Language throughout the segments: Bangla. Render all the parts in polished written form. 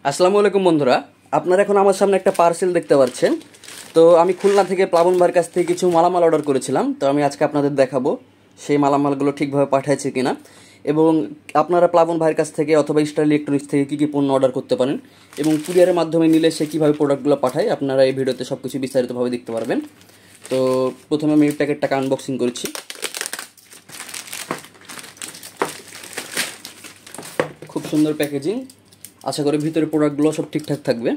আসসালামু আলাইকুম বন্ধুরা, আপনারা এখন আমার সামনে একটা পার্সেল দেখতে পাচ্ছেন। তো আমি খুলনা থেকে প্লাবন ভাইয়ের কাছ থেকে কিছু মালামাল অর্ডার করেছিলাম। তো আমি আজকে আপনাদের দেখাবো সেই মালামালগুলো ঠিকভাবে পাঠাইছে কিনা, এবং আপনারা প্লাবন ভাইয়ের কাছ থেকে অথবা স্টার ইলেকট্রনিক্স থেকে কী কী পণ্য অর্ডার করতে পারেন এবং কুরিয়ারের মাধ্যমে নিলে সে কীভাবে প্রোডাক্টগুলো পাঠায়, আপনারা এই ভিডিওতে সব কিছু বিস্তারিতভাবে দেখতে পারবেন। তো প্রথমে আমি এই প্যাকেটটাকে আনবক্সিং করেছি। খুব সুন্দর প্যাকেজিং, আশা করি ভিতরে প্রোডাক্টগুলো সব ঠিকঠাক থাকবে।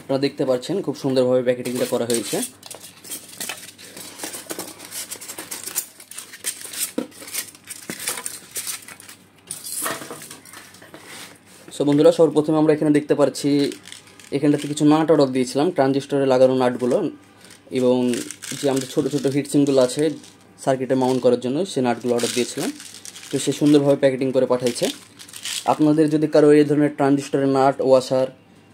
আপনারা দেখতে পাচ্ছেন খুব সুন্দরভাবে প্যাকেটিংটা করা হয়েছে। সো বন্ধুরা, সর্বপ্রথমে আমরা এখানে দেখতে পাচ্ছি এখানটাতে কিছু নাট অর্ডার দিয়েছিলাম, ট্রানজিস্টরে লাগানো নাটগুলো, এবং যে আমাদের ছোটো ছোটো হিটসিংগুলো আছে সার্কিটে মাউন্ট করার জন্য সেই নাটগুলো অর্ডার দিয়েছিলাম। তো সে সুন্দরভাবে প্যাকেটিং করে পাঠাইছে। আপনাদের যদি কারো এই ধরনের ট্রানজিস্টরের নাট, ওয়াশার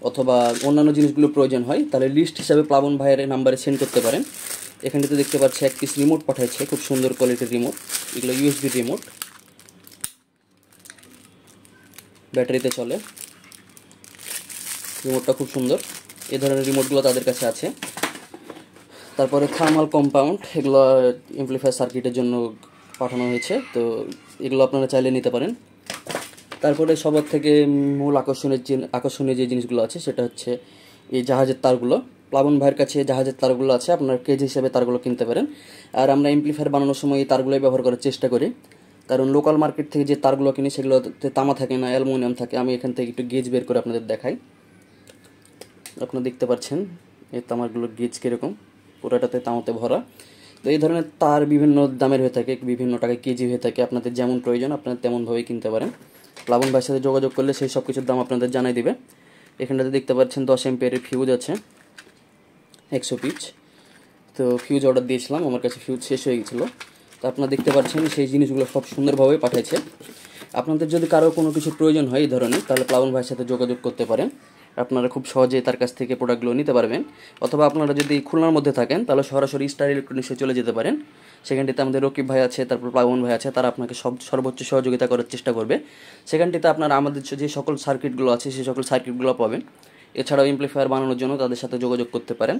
অথবা অন্যান্য জিনিসগুলো প্রয়োজন হয়, তাহলে লিস্ট হিসাবে প্লাবন ভাইয়ের নাম্বারে সেন্ড করতে পারেন। এখানটাতে দেখতে পাচ্ছি এক পিস রিমোট পাঠাইছে, খুব সুন্দর কোয়ালিটির রিমোট। এগুলো ইউএসবি রিমোট, ব্যাটারিতে চলে। রিমোটটা খুব সুন্দর, এই ধরনের রিমোটগুলো তাদের কাছে আছে। তারপরে থার্মাল কম্পাউন্ড, এগুলো এমপ্লিফায়ার সার্কিটের জন্য পাঠানো হয়েছে। তো এগুলো আপনারা চাইলে নিতে পারেন। তারপরে সবার থেকে মূল আকর্ষণীয় যে জিনিসগুলো আছে সেটা হচ্ছে এই জাহাজের তারগুলো। প্লাবন ভাইয়ের কাছে জাহাজের তারগুলো আছে, আপনার কেজি হিসেবে তারগুলো কিনতে পারেন। আর আমরা এমপ্লিফায়ার বানানোর সময় এই তারগুলোই ব্যবহার করার চেষ্টা করি, কারণ লোকাল মার্কেট থেকে যে তারগুলো কিনি সেগুলোতে তামা থাকে না, অ্যালুমিনিয়াম থাকে। আমি এখান থেকে একটু গেজ বের করে আপনাদের দেখাই। আপনারা দেখতে পাচ্ছেন এই তামারগুলোর গেজ কীরকম, পুরোটাতে তামাতে ভরা। তো এই ধরনের তার বিভিন্ন দামের হয়ে থাকে, বিভিন্ন টাকায় কেজি হয়ে থাকে। আপনাদের যেমন প্রয়োজন আপনারা তেমনভাবেই কিনতে পারেন। প্লাবন ভাইয়ের সাথে যোগাযোগ করলে সেই সব কিছুর দাম আপনাদের জানাই দেবে। এখানটাতে দেখতে পাচ্ছেন 10 এমপিয়ারের ফিউজ আছে, 100 পিচ। তো ফিউজ অর্ডার দিয়েছিলাম, আমার কাছে ফিউজ শেষ হয়ে গেছিলো। তো আপনারা দেখতে পাচ্ছেন সেই জিনিসগুলো সব সুন্দরভাবে পাঠাইছে। আপনাদের যদি কারো কোনো কিছু প্রয়োজন হয় এই ধরনের, তাহলে প্লাবন ভাইয়ের সাথে যোগাযোগ করতে পারেন। আপনারা খুব সহজে তার কাছ থেকে প্রোডাক্টগুলো নিতে পারবেন। অথবা আপনারা যদি খুলনার মধ্যে থাকেন তাহলে সরাসরি স্টার ইলেকট্রনিক্সে চলে যেতে পারেন। সেখানটিতে আমাদের রকিব ভাই আছে, তারপর প্লাবন ভাই আছে, তারা আপনাকে সর্বোচ্চ সহযোগিতা করার চেষ্টা করবে। সেখানটিতে আপনারা আমাদের যে সকল সার্কিটগুলো আছে সেই সকল সার্কিটগুলো পাবেন। এছাড়াও এমপ্লিফায়ার বানানোর জন্য তাদের সাথে যোগাযোগ করতে পারেন।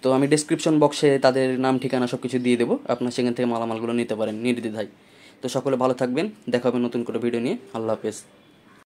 তো আমি ডেসক্রিপশন বক্সে তাদের নাম, ঠিকানা সব কিছু দিয়ে দেবো, আপনারা সেখান থেকে মালামালগুলো নিতে পারেন নির্দ্বিধায়। তো সকলে ভালো থাকবেন, দেখা হবে নতুন করে ভিডিও নিয়ে। আল্লাহ হাফেজ।